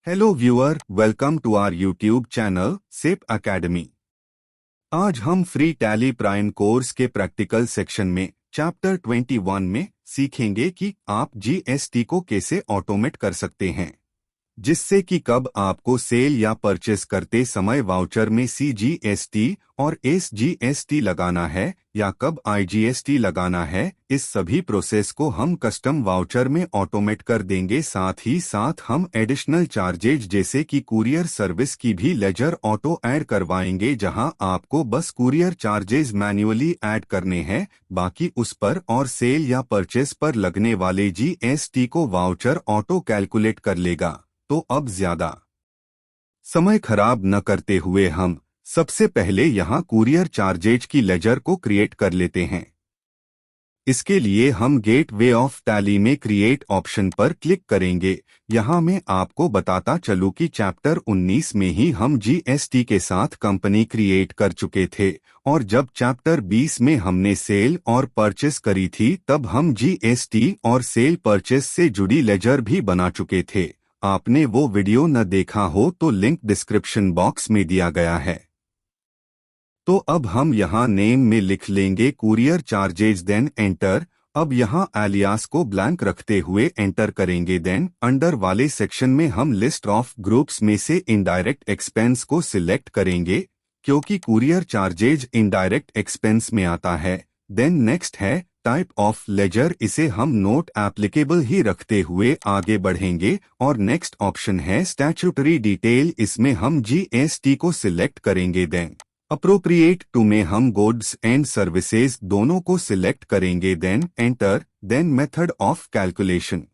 Hello viewer, welcome to our YouTube channel SEP academy. आज हम free Tally Prime course के practical section में chapter 21 में सीखेंगे कि आप जीएसटी को कैसे ऑटोमेट कर सकते हैं, जिससे कि कब आपको सेल या परचेस करते समय वाउचर में सीजीएसटी और एसजीएसटी लगाना है या कब आईजीएसटी लगाना है। इस सभी प्रोसेस को हम कस्टम वाउचर में ऑटोमेट कर देंगे। साथ ही साथ हम एडिशनल चार्जेज जैसे कि कुरियर सर्विस की भी लेजर ऑटो ऐड करवाएंगे, जहां आपको बस कुरियर चार्जेज मैन्युअली ऐड करने हैं, बाकी उस पर और सेल या परचेस पर लगने वाले जीएसटी को वाउचर ऑटो कैलकुलेट कर लेगा। तो अब ज्यादा समय खराब न करते हुए हम सबसे पहले यहाँ कुरियर चार्जेज की लेजर को क्रिएट कर लेते हैं। इसके लिए हम गेटवे ऑफ टैली में क्रिएट ऑप्शन पर क्लिक करेंगे। यहाँ मैं आपको बताता चलूँ कि चैप्टर 19 में ही हम जीएसटी के साथ कंपनी क्रिएट कर चुके थे, और जब चैप्टर 20 में हमने सेल और परचेस करी थी तब हम जीएसटी और सेल परचेस से जुड़ी लेजर भी बना चुके थे। आपने वो वीडियो न देखा हो तो लिंक डिस्क्रिप्शन बॉक्स में दिया गया है। तो अब हम यहाँ नेम में लिख लेंगे कुरियर चार्जेज, देन एंटर। अब यहाँ एलियास को ब्लैंक रखते हुए एंटर करेंगे। देन अंडर वाले सेक्शन में हम लिस्ट ऑफ ग्रुप्स में से इनडायरेक्ट एक्सपेंस को सिलेक्ट करेंगे, क्योंकि कुरियर चार्जेज इनडायरेक्ट एक्सपेंस में आता है। देन नेक्स्ट है टाइप ऑफ लेजर, इसे हम नोट एप्लीकेबल ही रखते हुए आगे बढ़ेंगे। और नेक्स्ट ऑप्शन है स्टैट्यूटरी डिटेल, इसमें हम जीएसटी को सिलेक्ट करेंगे। देन अप्रोप्रिएट टू में हम गुड्स एंड सर्विसेज दोनों को सिलेक्ट करेंगे। Then enter. Then method of calculation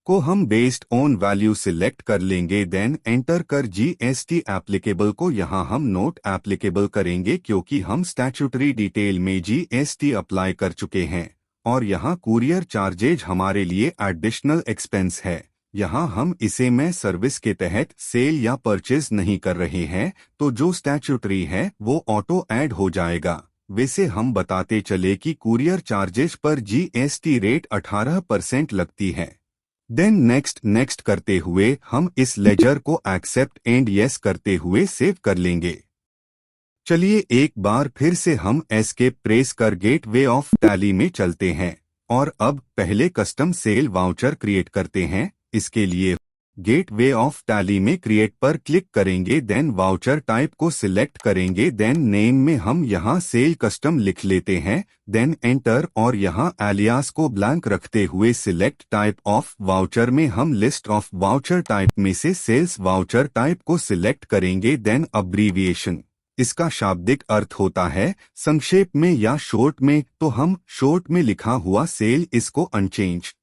को हम बेस्ड ऑन वैल्यू सिलेक्ट कर लेंगे। देन एंटर कर जीएसटी एप्लीकेबल को यहाँ हम नोट एप्लीकेबल करेंगे, क्योंकि हम स्टैट्यूटरी डिटेल में जीएसटी अप्लाई कर चुके हैं और यहाँ कुरियर चार्जेज हमारे लिए एडिशनल एक्सपेंस है। यहाँ हम इसे मैं सर्विस के तहत सेल या परचेज नहीं कर रहे हैं, तो जो स्टैट्यूटरी है वो ऑटो ऐड हो जाएगा। वैसे हम बताते चले कि कुरियर चार्जेज पर जीएसटी रेट 18% लगती है। देन नेक्स्ट करते हुए हम इस लेजर को एक्सेप्ट एंड यस करते हुए सेव कर लेंगे। चलिए एक बार फिर से हम एस्केप प्रेस कर गेटवे ऑफ टैली में चलते हैं और अब पहले कस्टम सेल वाउचर क्रिएट करते हैं। इसके लिए गेटवे ऑफ टैली में क्रिएट पर क्लिक करेंगे। देन वाउचर टाइप को सिलेक्ट करेंगे। देन नेम में हम यहाँ सेल कस्टम लिख लेते हैं। देन एंटर, और यहाँ एलियास को ब्लैंक रखते हुए सिलेक्ट टाइप ऑफ वाउचर में हम लिस्ट ऑफ वाउचर टाइप में से सेल्स वाउचर टाइप को सिलेक्ट करेंगे। देन अब्रीविएशन, इसका शाब्दिक अर्थ होता है संक्षेप में या शॉर्ट में, तो हम शॉर्ट में लिखा हुआ सेल इसको अनचेंज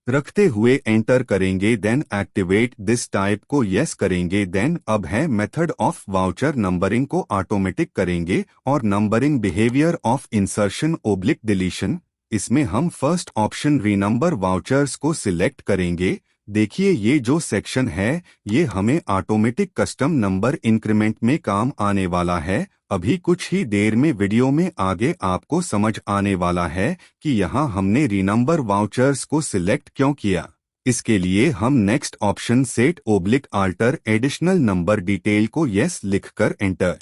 रखते हुए एंटर करेंगे। देन एक्टिवेट दिस टाइप को यस करेंगे। देन अब है मेथड ऑफ वाउचर नंबरिंग को ऑटोमेटिक करेंगे और numbering behaviour of insertion oblique deletion, इसमें हम फर्स्ट ऑप्शन रीनंबर वाउचर्स को सिलेक्ट करेंगे। देखिए ये जो सेक्शन है ये हमें ऑटोमेटिक कस्टम नंबर इंक्रीमेंट में काम आने वाला है। अभी कुछ ही देर में वीडियो में आगे आपको समझ आने वाला है कि यहाँ हमने रीनंबर वाउचर्स को सिलेक्ट क्यों किया। इसके लिए हम next option set oblique alter additional number detail को यस लिखकर एंटर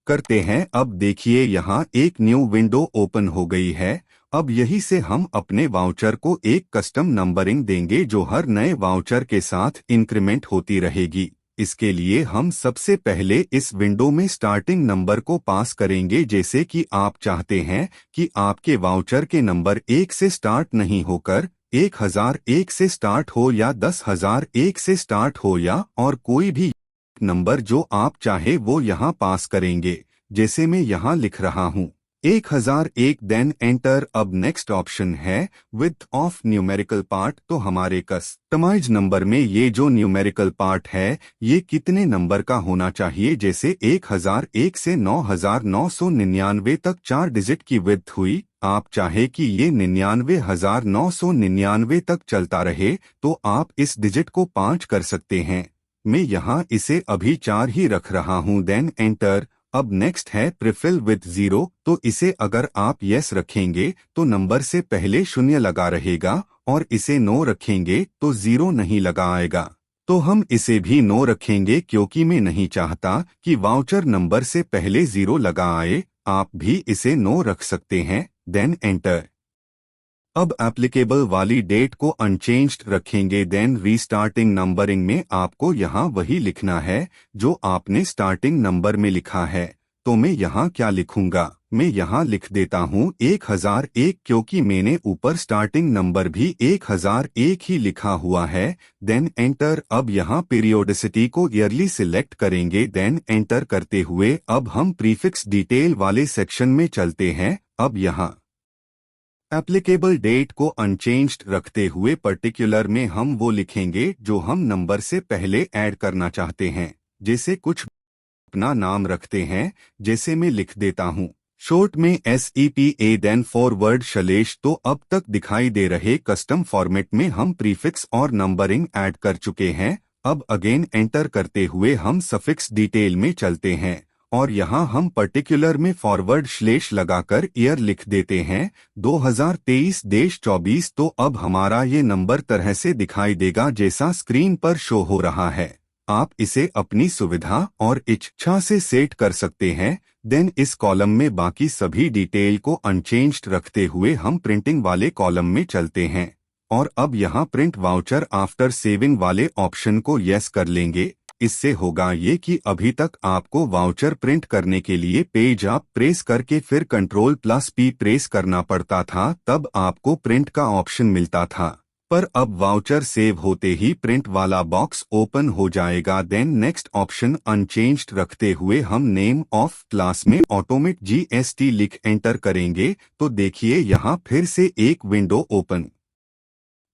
करते हैं। अब देखिए यहाँ एक न्यू विंडो ओपन हो गई है। अब यही से हम अपने वाउचर को एक कस्टम नंबरिंग देंगे जो हर नए वाउचर के साथ इंक्रीमेंट होती रहेगी। इसके लिए हम सबसे पहले इस विंडो में स्टार्टिंग नंबर को पास करेंगे, जैसे कि आप चाहते हैं कि आपके वाउचर के नंबर 1 से स्टार्ट नहीं होकर 1001 से स्टार्ट हो या 10,001 से स्टार्ट हो, या और कोई भी नंबर जो आप चाहे वो यहाँ पास करेंगे, जैसे मैं यहाँ लिख रहा हूँ 1001। Then enter. अब नेक्स्ट ऑप्शन है विड्थ ऑफ न्यूमेरिकल पार्ट, तो हमारे कस्टमाइज नंबर में ये जो न्यूमेरिकल पार्ट है ये कितने नंबर का होना चाहिए, जैसे 1001 से 9999 तक 4 डिजिट की विड्थ हुई। आप चाहे कि ये 99,999 तक चलता रहे तो आप इस डिजिट को 5 कर सकते हैं। मैं यहाँ इसे अभी 4 ही रख रहा हूँ। Then enter. अब नेक्स्ट है प्रीफिल विद 0, तो इसे अगर आप यस रखेंगे तो नंबर से पहले 0 लगा रहेगा और इसे नो रखेंगे तो 0 नहीं लगा आएगा। तो हम इसे भी नो रखेंगे क्योंकि मैं नहीं चाहता कि वाउचर नंबर से पहले 0 लगा आए। आप भी इसे नो रख सकते हैं। Then enter. अब एप्लीकेबल वाली डेट को अनचेंज्ड रखेंगे। देन रीस्टार्टिंग नंबरिंग में आपको यहाँ वही लिखना है जो आपने स्टार्टिंग नंबर में लिखा है। तो मैं यहाँ क्या लिखूंगा? मैं यहाँ लिख देता हूँ 1001 क्योंकि मैंने ऊपर स्टार्टिंग नंबर भी 1001 ही लिखा हुआ है। Then enter. अब यहाँ पीरियोडिसिटी को ईयरली सिलेक्ट करेंगे। देन एंटर करते हुए अब हम प्रीफिक्स डिटेल वाले सेक्शन में चलते हैं। अब यहाँ एप्लीकेबल डेट को अनचेंज्ड रखते हुए पर्टिकुलर में हम वो लिखेंगे जो हम नंबर से पहले ऐड करना चाहते हैं। जैसे कुछ अपना नाम रखते हैं, जैसे मैं लिख देता हूँ शॉर्ट में SEPA। Then forward Salhesh. तो अब तक दिखाई दे रहे कस्टम फॉर्मेट में हम प्रीफिक्स और नंबरिंग ऐड कर चुके हैं। अब अगेन एंटर करते हुए हम सफिक्स डिटेल में चलते हैं और यहाँ हम पर्टिकुलर में फॉरवर्ड स्लेश लगाकर ईयर लिख देते हैं 2023-24। तो अब हमारा ये नंबर तरह से दिखाई देगा जैसा स्क्रीन पर शो हो रहा है। आप इसे अपनी सुविधा और इच्छा से सेट कर सकते हैं। देन इस कॉलम में बाकी सभी डिटेल को अनचेंज्ड रखते हुए हम प्रिंटिंग वाले कॉलम में चलते हैं और अब यहाँ प्रिंट वाउचर आफ्टर सेविंग वाले ऑप्शन को यस कर लेंगे। इससे होगा ये कि अभी तक आपको वाउचर प्रिंट करने के लिए पेज अप प्रेस करके फिर Ctrl+P प्रेस करना पड़ता था, तब आपको प्रिंट का ऑप्शन मिलता था। पर अब वाउचर सेव होते ही प्रिंट वाला बॉक्स ओपन हो जाएगा। देन नेक्स्ट ऑप्शन अनचेंज्ड रखते हुए हम नेम ऑफ क्लास में ऑटोमेट GST लिख एंटर करेंगे तो देखिए यहाँ फिर से एक विंडो ओपन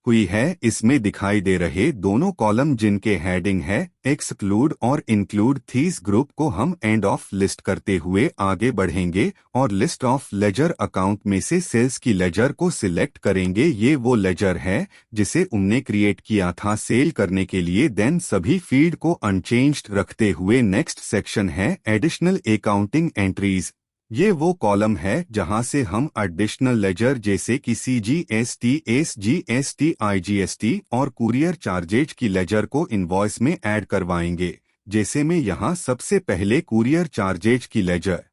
हुई है। इसमें दिखाई दे रहे दोनों कॉलम जिनके हेडिंग है एक्सक्लूड और इंक्लूड थीस ग्रुप को हम एंड ऑफ लिस्ट करते हुए आगे बढ़ेंगे और लिस्ट ऑफ लेजर अकाउंट में से सेल्स की लेजर को सिलेक्ट करेंगे। ये वो लेजर है जिसे हमने क्रिएट किया था सेल करने के लिए। देन सभी फील्ड को अनचेंज्ड रखते हुए नेक्स्ट सेक्शन है एडिशनल अकाउंटिंग एंट्रीज। ये वो कॉलम है जहां से हम एडिशनल लेजर जैसे कि CGST, SGST, IGST और कुरियर चार्जेज की लेजर को इनवॉइस में ऐड करवाएंगे। जैसे मैं यहाँ सबसे पहले कुरियर चार्जेज की लेजर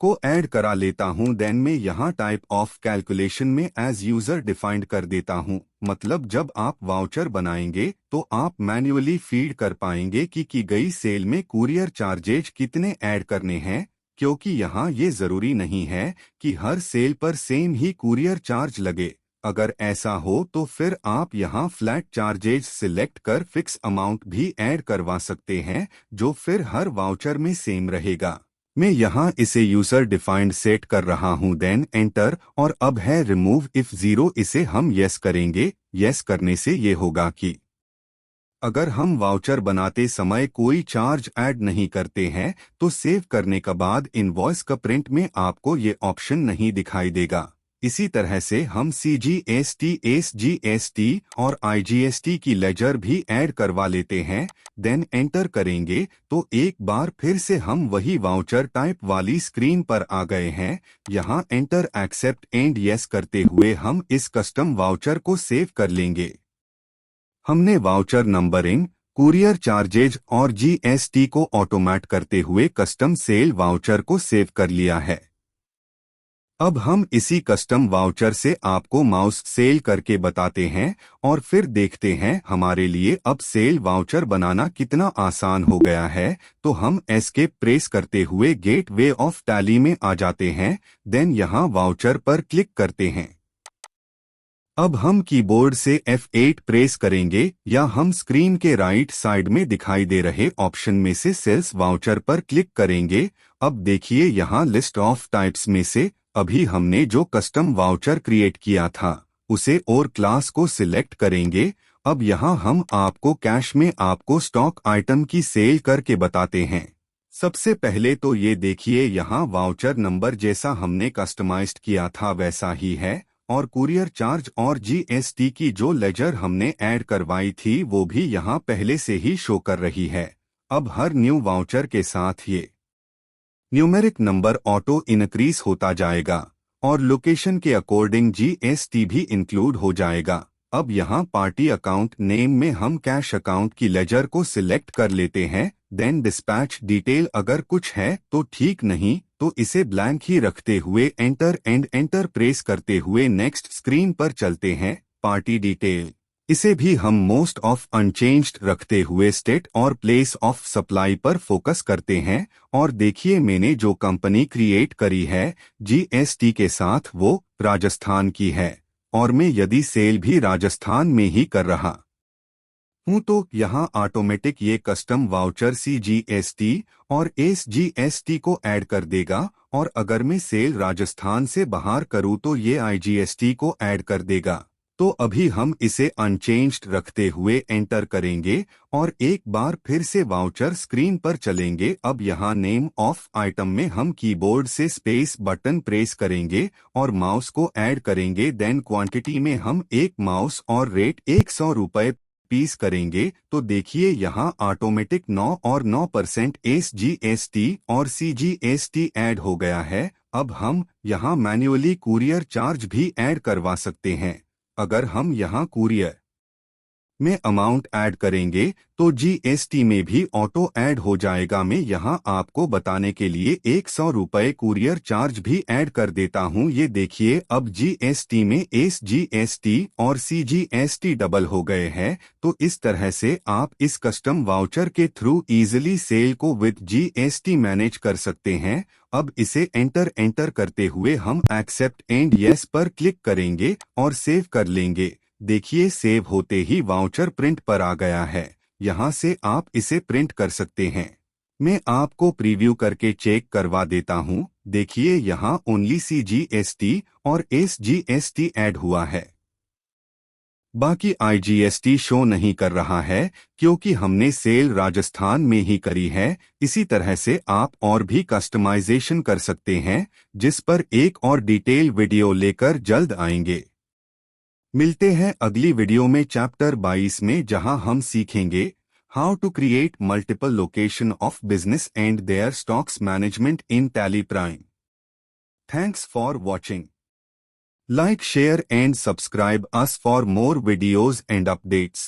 को ऐड करा लेता हूँ। देन मैं यहाँ टाइप ऑफ कैलकुलेशन में एज यूजर डिफाइंड कर देता हूँ। मतलब जब आप वाउचर बनाएंगे तो आप मैन्युअली फीड कर पाएंगे कि की गई सेल में कुरियर चार्जेज कितने ऐड करने हैं, क्योंकि यहाँ ये जरूरी नहीं है कि हर सेल पर सेम ही कुरियर चार्ज लगे। अगर ऐसा हो तो फिर आप यहाँ फ्लैट चार्जेज सिलेक्ट कर फिक्स अमाउंट भी ऐड करवा सकते हैं जो फिर हर वाउचर में सेम रहेगा। मैं यहाँ इसे यूजर डिफाइंड सेट कर रहा हूँ। Then enter. और अब है रिमूव इफ 0, इसे हम यस करेंगे। यस करने से ये होगा कि अगर हम वाउचर बनाते समय कोई चार्ज ऐड नहीं करते हैं तो सेव करने के बाद इनवॉइस का प्रिंट में आपको ये ऑप्शन नहीं दिखाई देगा। इसी तरह से हम CGST, SGST और IGST की लेजर भी ऐड करवा लेते हैं। देन एंटर करेंगे तो एक बार फिर से हम वही वाउचर टाइप वाली स्क्रीन पर आ गए हैं। यहाँ एंटर एक्सेप्ट एंड यस करते हुए हम इस कस्टम वाउचर को सेव कर लेंगे। हमने वाउचर नंबरिंग, कुरियर चार्जेज और GST को ऑटोमेट करते हुए कस्टम सेल वाउचर को सेव कर लिया है। अब हम इसी कस्टम वाउचर से आपको माउस सेल करके बताते हैं और फिर देखते हैं हमारे लिए अब सेल वाउचर बनाना कितना आसान हो गया है। तो हम एस्केप प्रेस करते हुए गेटवे ऑफ टैली में आ जाते हैं। देन यहाँ वाउचर पर क्लिक करते हैं। अब हम कीबोर्ड से F8 प्रेस करेंगे या हम स्क्रीन के राइट साइड में दिखाई दे रहे ऑप्शन में से सेल्स वाउचर पर क्लिक करेंगे। अब देखिए यहाँ लिस्ट ऑफ टाइप्स में से अभी हमने जो कस्टम वाउचर क्रिएट किया था उसे और क्लास को सिलेक्ट करेंगे। अब यहाँ हम आपको कैश में आपको स्टॉक आइटम की सेल करके बताते हैं। सबसे पहले तो ये देखिए यहाँ वाउचर नंबर जैसा हमने कस्टमाइज्ड किया था वैसा ही है और कुरियर चार्ज और GST की जो लेजर हमने ऐड करवाई थी वो भी यहाँ पहले से ही शो कर रही है। अब हर न्यू वाउचर के साथ ये न्यूमेरिक नंबर ऑटो इनक्रीज होता जाएगा और लोकेशन के अकॉर्डिंग GST भी इंक्लूड हो जाएगा। अब यहाँ पार्टी अकाउंट नेम में हम कैश अकाउंट की लेजर को सिलेक्ट कर लेते हैं। देन डिस्पैच डिटेल अगर कुछ है तो ठीक, नहीं तो इसे ब्लैंक ही रखते हुए एंटर प्रेस करते हुए नेक्स्ट स्क्रीन पर चलते हैं। पार्टी डिटेल इसे भी हम मोस्ट ऑफ अनचेंज्ड रखते हुए स्टेट और प्लेस ऑफ सप्लाई पर फोकस करते हैं। और देखिए मैंने जो कंपनी क्रिएट करी है जीएसटी के साथ वो राजस्थान की है, और मैं यदि सेल भी राजस्थान में ही कर रहा हूँ तो यहाँ ऑटोमेटिक ये कस्टम वाउचर CGST और SGST को ऐड कर देगा। और अगर मैं सेल राजस्थान से बाहर करूँ तो ये IGST को ऐड कर देगा। तो अभी हम इसे अनचेंज्ड रखते हुए एंटर करेंगे और एक बार फिर से वाउचर स्क्रीन पर चलेंगे। अब यहाँ नेम ऑफ आइटम में हम कीबोर्ड से स्पेस बटन प्रेस करेंगे और माउस को ऐड करेंगे। देन क्वांटिटी में हम एक माउस और रेट 100 रुपये पीस करेंगे। तो देखिए यहाँ ऑटोमेटिक 9 और 9% SGST और CGST ऐड हो गया है। अब हम यहाँ मैन्युअली कुरियर चार्ज भी ऐड करवा सकते हैं। अगर हम यहाँ कुरियर में अमाउंट ऐड करेंगे तो जीएसटी में भी ऑटो ऐड हो जाएगा। मैं यहाँ आपको बताने के लिए 100 रुपये कुरियर चार्ज भी ऐड कर देता हूँ। ये देखिए अब जीएसटी में एसजीएसटी और सीजीएसटी डबल हो गए हैं। तो इस तरह से आप इस कस्टम वाउचर के थ्रू इजीली सेल को विद जीएसटी मैनेज कर सकते हैं। अब इसे एंटर करते हुए हम एक्सेप्ट एंड यस पर क्लिक करेंगे और सेव कर लेंगे। देखिए सेव होते ही वाउचर प्रिंट पर आ गया है। यहाँ से आप इसे प्रिंट कर सकते हैं। मैं आपको प्रीव्यू करके चेक करवा देता हूँ। देखिए यहाँ ओनली CGST और SGST ऐड हुआ है, बाकी IGST शो नहीं कर रहा है क्योंकि हमने सेल राजस्थान में ही करी है। इसी तरह से आप और भी कस्टमाइजेशन कर सकते हैं, जिस पर एक और डिटेल वीडियो लेकर जल्द आएंगे। मिलते हैं अगली वीडियो में चैप्टर 22 में, जहां हम सीखेंगे how to create multiple location of business and their stocks management in Tally Prime. Thanks for watching. Like, share and subscribe us for more videos and updates.